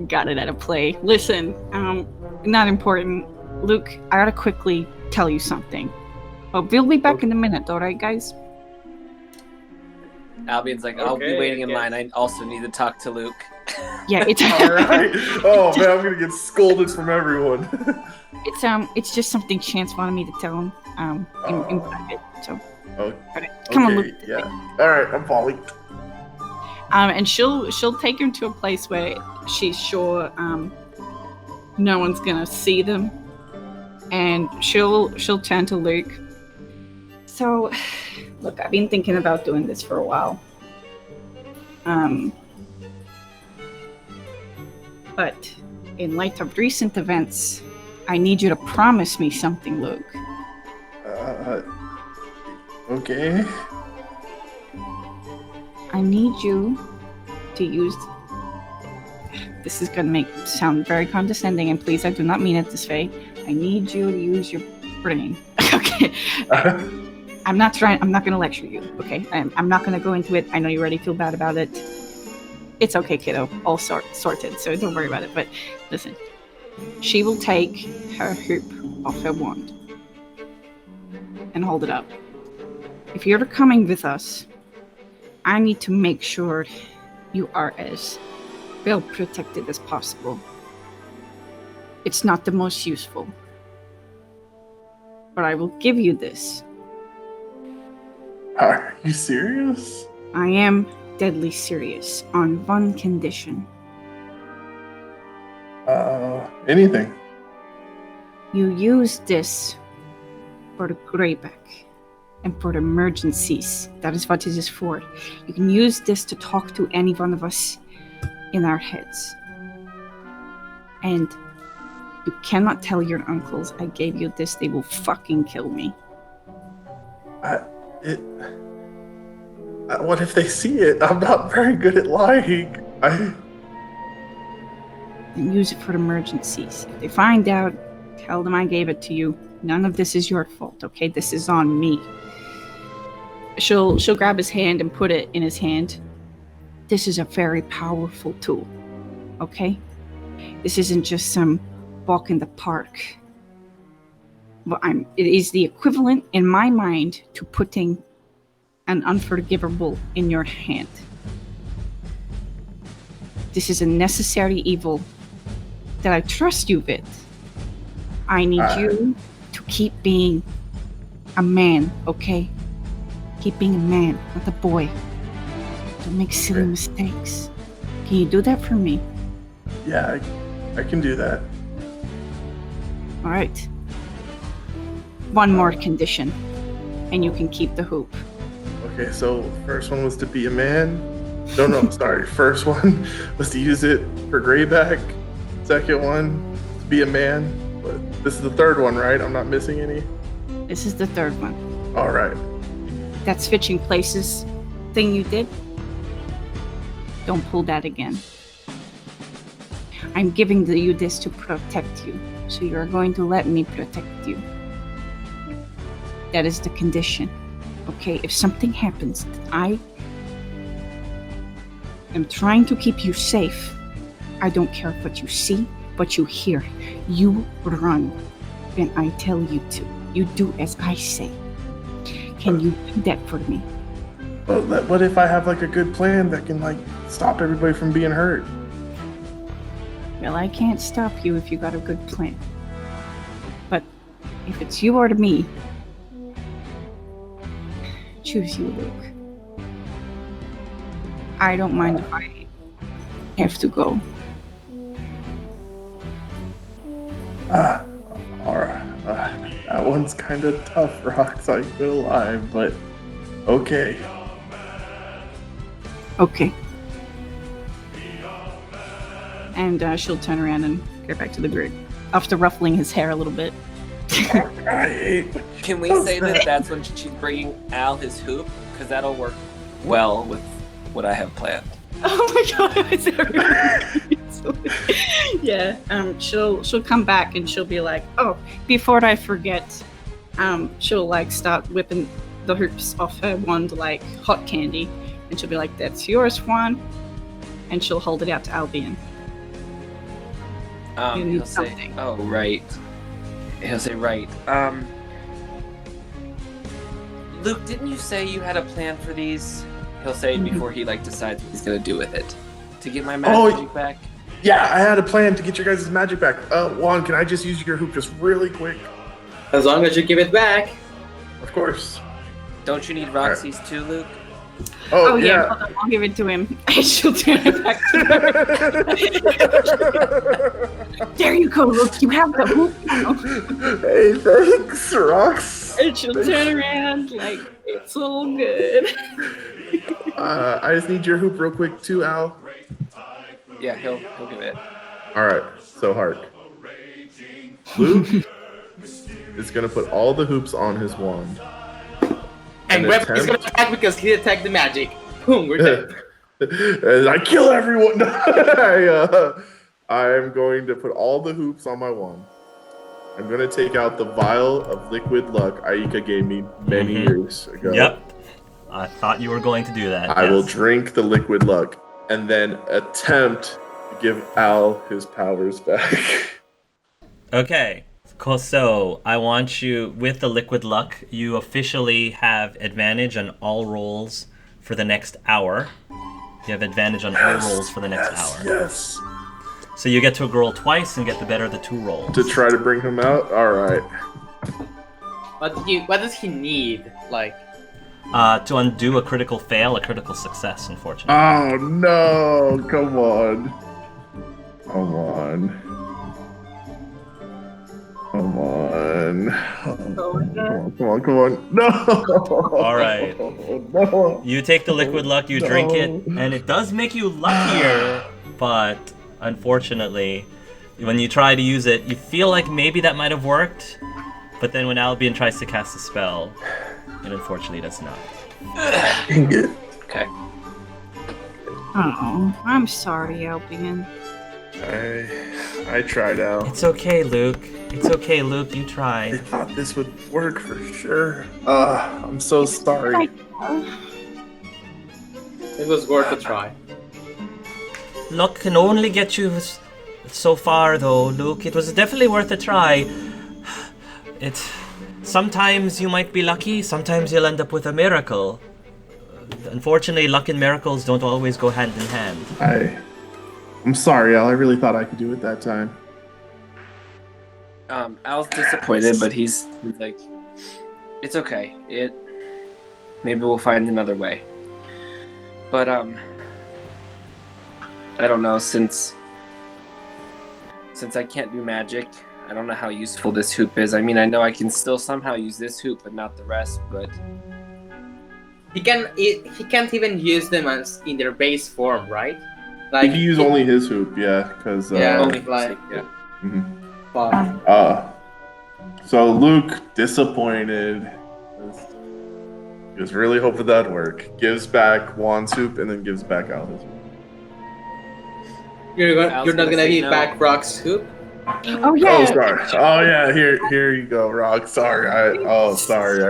Got it at a play. Listen, not important. Luke, I gotta quickly tell you something. But we'll be back in a minute, alright, guys? Albion's like, I'll be Okay, waiting in yes. line. I also need to talk to Luke. Yeah, it's All right. Oh man, I'm gonna get scolded from everyone. it's just something Chance wanted me to tell him. In private. So, Oh, alright, come on, okay, Luke. yeah. All right, I'm following. And she'll take him to a place where she's sure no one's gonna see them, and she'll turn to Luke. So, look, I've been thinking about doing this for a while. But in light of recent events, I need you to promise me something, Luke. Okay. I need you to use. This is gonna sound very condescending, and please, I do not mean it this way. I need you to use your brain. Okay. I'm not gonna lecture you. Okay. I'm not gonna go into it. I know you already feel bad about it. It's okay, kiddo. All sorted. So don't worry about it. But listen, she will take her hoop off her wand and hold it up. If you're coming with us, I need to make sure you are as well protected as possible. It's not the most useful, but I will give you this. Are you serious? I am deadly serious on one condition. Anything. You use this for the grayback and for the emergencies. That is what it is for. You can use this to talk to any one of us in our heads. And you cannot tell your uncles I gave you this. They will fucking kill me. What if they see it? I'm not very good at lying. And use it for the emergencies. If they find out, tell them I gave it to you. None of this is your fault, okay? This is on me. She'll grab his hand and put it in his hand. This is a very powerful tool, okay? This isn't just some walk in the park. But it is the equivalent in my mind to putting an unforgivable in your hand. This is a necessary evil that I trust you with. I need you to keep being a man, okay? Keep being a man, not a boy. Don't make silly mistakes. Can you do that for me? Yeah, I can do that. All right. One more condition, and you can keep the hoop. Okay, so first one was to be a man. No, sorry. First one was to use it for grayback. Second one, to be a man. But this is the third one, right? I'm not missing any? This is the third one. All right. That switching places thing you did, don't pull that again. I'm giving you this to protect you, so you're going to let me protect you. That is the condition. Okay, if something happens, I am trying to keep you safe. I don't care what you see, what you hear. You run when I tell you to. You do as I say. Can you do that for me? But what if I have like a good plan that can like stop everybody from being hurt? Well, I can't stop you if you got a good plan. But if it's you or me, choose you, Luke. I don't mind if I have to go. Alright. That one's kind of tough, Rox, I ain't gonna lie, but okay. Okay. And she'll turn around and go back to the group after ruffling his hair a little bit. I hate what you Can we say that that's when she's bringing Al his hoop? Because that'll work well with what I have planned. Oh my god, is that yeah, she'll come back and she'll be like, oh, before I forget, she'll like start whipping the hoops off her wand like hot candy, and she'll be like, that's yours, Juan, and she'll hold it out to Albion. You need He'll say, something. oh, right. He'll say, right. Luke, didn't you say you had a plan for these? He'll say before he like decides what he's gonna do with it. To get my magic back? Yeah, I had a plan to get your guys' magic back. Juan, can I just use your hoop just really quick? As long as you give it back. Of course. Don't you need Roxy's too, Luke? Oh yeah, hold on, I'll give it to him. And she'll turn it back to her. There you go, Luke. You have the hoop now. Hey, thanks, Rox. And she'll turn around like, it's all good. I just need your hoop real quick too, Al. Yeah, he'll give it. Alright, so Hark. Luke is gonna put all the hoops on his wand. And Web is gonna attack because he attacked the magic. Boom, we're dead. And I kill everyone. I'm going to put all the hoops on my wand. I'm going to take out the vial of liquid luck Aika gave me many years ago. Yep. I thought you were going to do that. I will drink the liquid luck and then attempt to give Al his powers back. Okay. Cool. So I want you, with the liquid luck, you officially have advantage on all rolls for the next hour. You have advantage on all rolls for the next hour. Yes. So you get to roll twice and get the better of the two rolls. To try to bring him out? Alright. What does he need? Like, To undo a critical fail, a critical success, unfortunately. Oh no, come on. Come on. on. Come on. No. All right. No. You take the liquid luck, you drink it, and it does make you luckier, but unfortunately, when you try to use it, you feel like maybe that might have worked, but then when Albion tries to cast a spell, it unfortunately does not. Dang it. Okay. Oh, I'm sorry, Albion. I tried out. It's okay, Luke. It's okay, Luke. You I tried. thought this would work for sure. I'm so sorry. It was worth a try. Luck can only get you so far, though, Luke. It was definitely worth a try. Sometimes you might be lucky, sometimes you'll end up with a miracle. Unfortunately, luck and miracles don't always go hand in hand. I'm sorry, Al. I really thought I could do it that time. Al's disappointed, but he's like, it's okay. Maybe we'll find another way. But I don't know, since I can't do magic, I don't know how useful this hoop is. I mean, I know I can still somehow use this hoop, but not the rest. But He can't even use them as in their base form, right? Like, you use only his hoop, yeah, because only like yeah. So Luke, disappointed. He was really hoping that'd work. Gives back Juan's hoop and then gives back Al his hoop. You're not gonna give back Rock's hoop? Oh yeah. Oh sorry. Oh yeah. Here you go, Rock. Sorry. I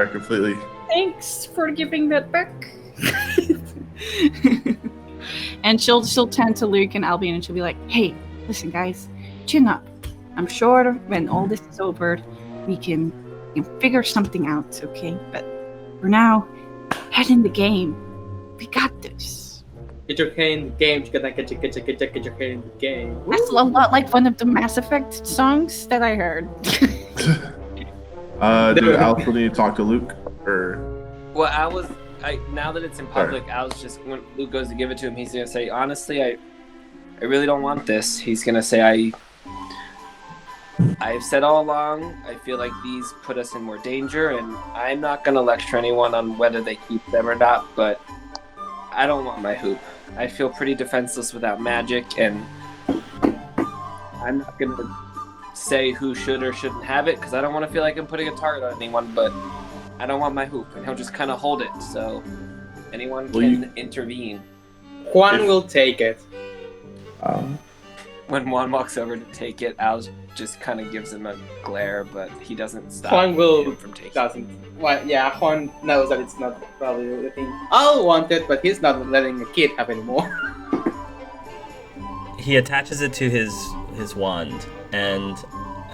completely. Thanks for giving that back. And she'll turn to Luke and Albion and she'll be like, "Hey, listen, guys, chin up. I'm sure when all this is over, we can figure something out, okay? But for now, head in the game. We got this." Get your head in the game. Get your head in the game. That's a lot like one of the Mass Effect songs that I heard. Did Al still need to talk to Luke or? Well, now that it's in public, Al's just, when Luke goes to give it to him, he's gonna say, honestly, I really don't want this. He's gonna say, I've said all along, I feel like these put us in more danger, and I'm not gonna lecture anyone on whether they keep them or not, but I don't want my hoop. I feel pretty defenseless without magic, and I'm not gonna say who should or shouldn't have it, because I don't want to feel like I'm putting a target on anyone, but I don't want my hoop, and he'll just kind of hold it, so anyone can intervene. Juan will take it. When Juan walks over to take it, Al just kind of gives him a glare, but he doesn't stop Juan him from taking it. doesn't. Well, yeah, Juan knows that it's not probably the thing. I'll want it, but he's not letting a kid have anymore. He attaches it to his wand, and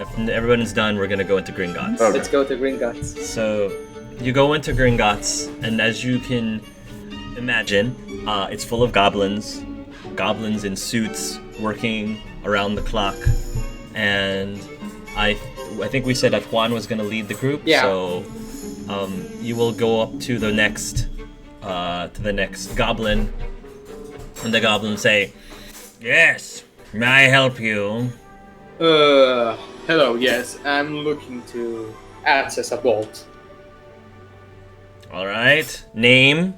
if everyone is done, we're gonna go into Gringotts. Okay. Let's go to Gringotts. So you go into Gringotts, and as you can imagine, it's full of goblins in suits working around the clock, and I think we said that Juan was gonna lead the group. Yeah. So you will go up to the next goblin, and the goblin say, "Yes, may I help you?" Hello, yes, I'm looking to access a vault. All right. Name?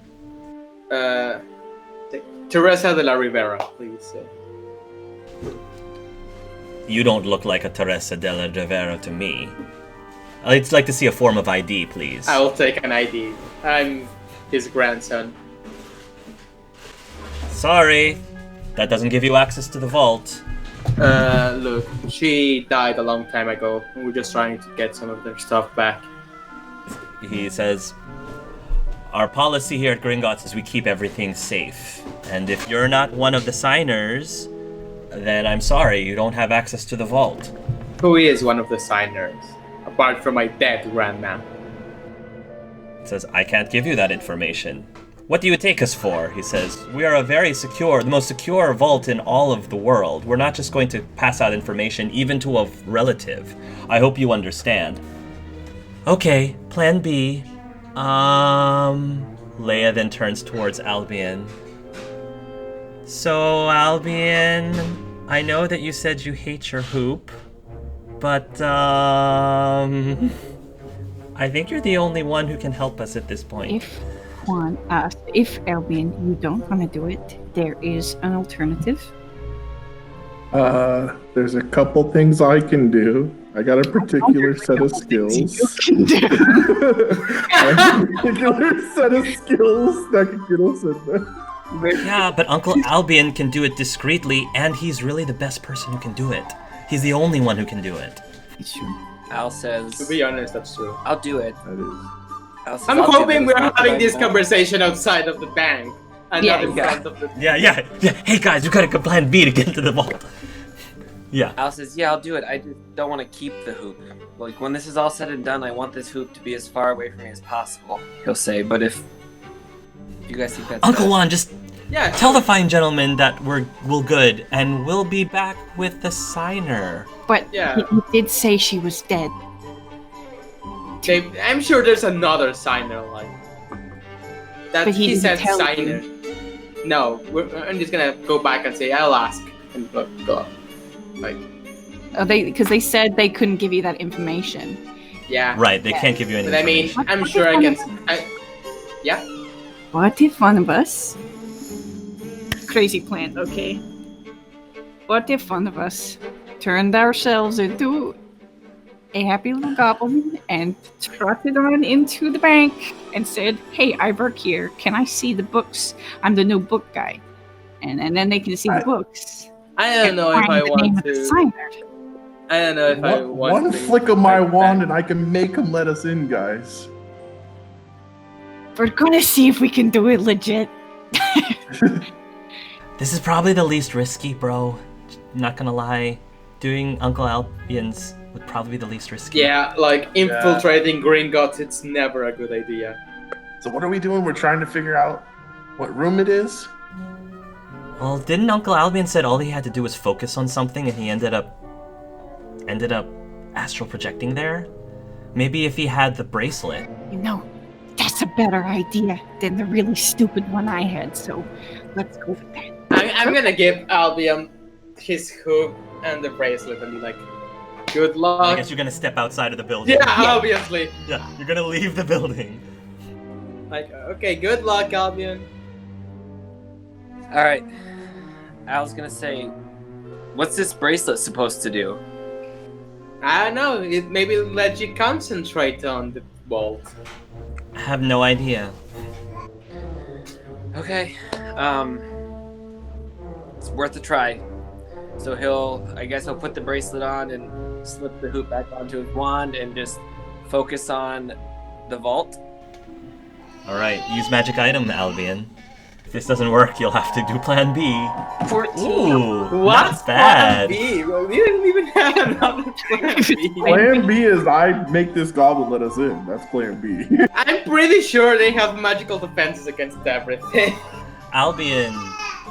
Teresa de la Rivera, please. You don't look like a Teresa de la Rivera to me. I'd like to see a form of ID, please. I will take an ID. I'm his grandson. Sorry, that doesn't give you access to the vault. Look, she died a long time ago. We're just trying to get some of their stuff back. He says, our policy here at Gringotts is we keep everything safe. And if you're not one of the signers, then I'm sorry, you don't have access to the vault. Who is one of the signers, apart from my dead grandma? He says, I can't give you that information. What do you take us for? He says, we are the most secure vault in all of the world. We're not just going to pass out information even to a relative. I hope you understand. Okay, plan B. Leia then turns towards Albion. So, Albion, I know that you said you hate your hoop, But, I think you're the only one who can help us at this point. If Albion, you don't want to do it, there is an alternative. There's a couple things I can do. I got a particular set of skills. I have a particular set of skills that can get us in there. Yeah, but Uncle Albion can do it discreetly, and he's really the best person who can do it. He's the only one who can do it. It's true. Al says, To be honest, that's true. I'll do it. That is. Al says, I'm "I'll do hoping it. we're It's not having that this I- conversation outside of the bank and Yeah, not in yeah. front of the. Yeah. Hey guys, we gotta go plan B to get into the vault. Yeah. Al says, yeah, I'll do it. I just don't want to keep the hoop. Like, when this is all said and done, I want this hoop to be as far away from me as possible, he'll say. But if you guys think that's Uncle best- Juan, just Yeah. tell the fine gentleman that we're good, and we'll be back with the signer. But Yeah. he did say she was dead. I'm sure there's another signer like that. But he He didn't said tell signer. No, I'm just gonna go back and say I'll ask and go. Like, Because they said they couldn't give you that information. yeah. Right, they can't give you any But I mean, information. I'm What sure I if can. What if one of us... Crazy plan, okay. What if one of us turned ourselves into a happy little goblin and trotted on into the bank and said, hey, I work here. Can I see the books? I'm the new book guy. And then they can see the books. I don't know if Find I the name want of the to. signer. I don't know if I want One to flick of my fight wand back. and I can make them let us in, guys. We're gonna see if we can do it legit. This is probably the least risky, bro. Not gonna lie. Doing Uncle Albion's would probably be the least risky. Yeah, like infiltrating Gringotts, it's never a good idea. So what are we doing? We're trying to figure out what room it is. Well, didn't Uncle Albion said all he had to do was focus on something and he ended up astral projecting there? Maybe if he had the bracelet. You know, that's a better idea than the really stupid one I had, so let's go with that. I'm gonna give Albion his hook and the bracelet and be like, good I luck. guess you're gonna step outside of the building. Yeah, obviously. Yeah, you're gonna leave the building. Like, okay, good luck, Albion. All right. Al's gonna say, what's this bracelet supposed to do? I don't know. It maybe let you concentrate on the vault. I have no idea. Okay. It's worth a try. So I guess he'll put the bracelet on and slip the hoop back onto his wand and just focus on the vault. Alright, use magic item, Albion. If this doesn't work, you'll have to do plan B. 14. Ooh, What's not bad. plan B? Well, we didn't even have another plan B. Plan B is I make this goblin let us in. That's plan B. I'm pretty sure they have magical defenses against everything. Albion,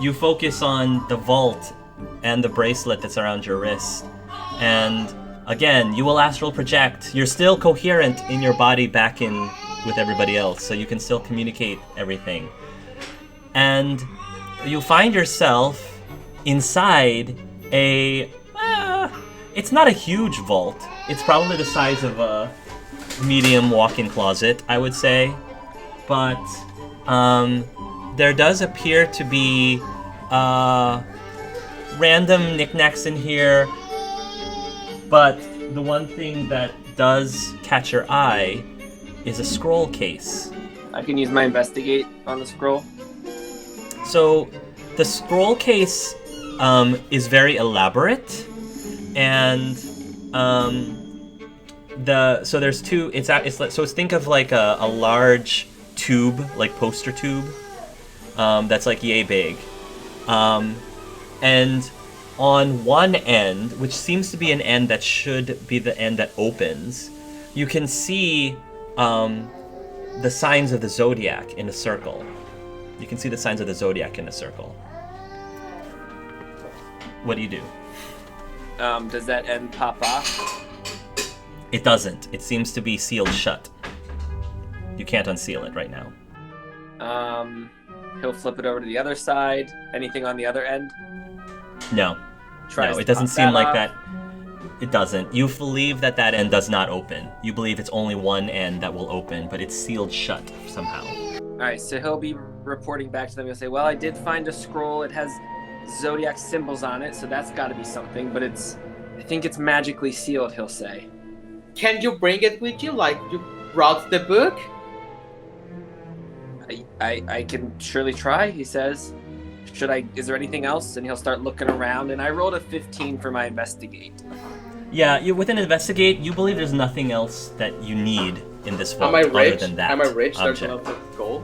you focus on the vault and the bracelet that's around your wrist. And again, you will astral project. You're still coherent in your body back in with everybody else, so you can still communicate everything. And you find yourself inside it's not a huge vault. It's probably the size of a medium walk-in closet, I would say. But there does appear to be random knickknacks in here. But the one thing that does catch your eye is a scroll case. I can use my investigate on the scroll. So the scroll case is very elaborate, and so there's two. So think of like a large tube, like poster tube, that's like yay big, and on one end, which seems to be an end that should be the end that opens, you can see the signs of the zodiac in a circle. You can see the signs of the zodiac in a circle. What do you do? Does that end pop off? It doesn't. It seems to be sealed shut. You can't unseal it right now. He'll flip it over to the other side. Anything on the other end? No. Tries No, to it doesn't pop seem like off. that. It doesn't. You believe that end does not open. You believe it's only one end that will open, but it's sealed shut somehow. All right, so he'll be reporting back to them. He'll say, "Well, I did find a scroll. It has zodiac symbols on it, so that's got to be something. But I think it's magically sealed." He'll say. Can you bring it with you, like you brought the book? I can surely try. He says. Should I? Is there anything else? And he'll start looking around. And I rolled a 15 for my investigate. Yeah, with an investigate, you believe there's nothing else that you need in this vault Am I other rich? than that. Am I rich? There's a object. lot of gold.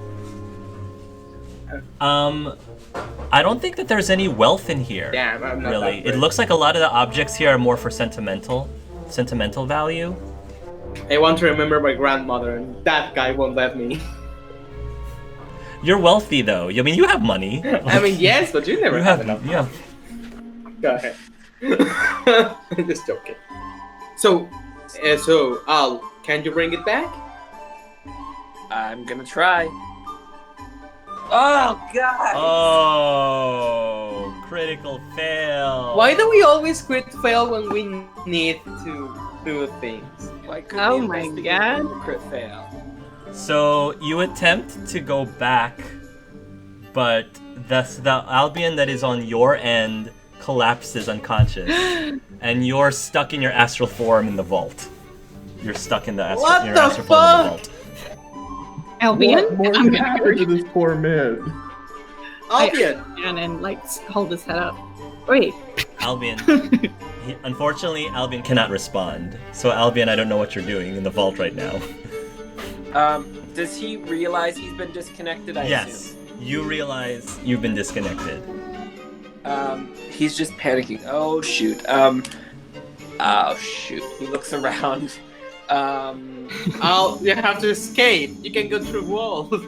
I don't think that there's any wealth in here. Damn, I'm not really. that It rich. looks like a lot of the objects here are more for sentimental value. I want to remember my grandmother, and that guy won't let me. You're wealthy though. I mean, you have money. I mean, yes, but you never you have have enough. yeah. Go ahead. I'm just joking. So, Al, can you bring it back? I'm gonna try. Oh God! Oh, critical fail. Why do we always crit fail when we need to do things? Why couldn't Oh the my investigate God. do a crit fail? So you attempt to go back, but the Albion that is on your end collapses unconscious, and you're stuck in your astral form in the vault. You're stuck in the What your the astral form in the fuck? vault. Albion, What more I'm could gonna happen reach to this poor man? Albion! down and like hold his head up. Wait. Albion. Unfortunately, Albion cannot respond. So Albion, I don't know what you're doing in the vault right now. Does he realize he's been disconnected? I Yes, assume. you realize you've been disconnected. He's just panicking. Oh shoot. Oh shoot. He looks around. You have to escape. You can go through walls.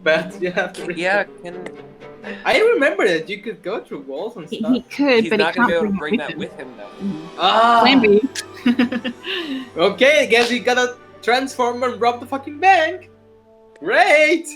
But you have to... Yeah. I remember that you could go through walls and He stuff. could, He's but he not gonna can't be able to bring bring that it with him though. Ah, Plan B. okay, I guess we gotta transform and rob the fucking bank. Great!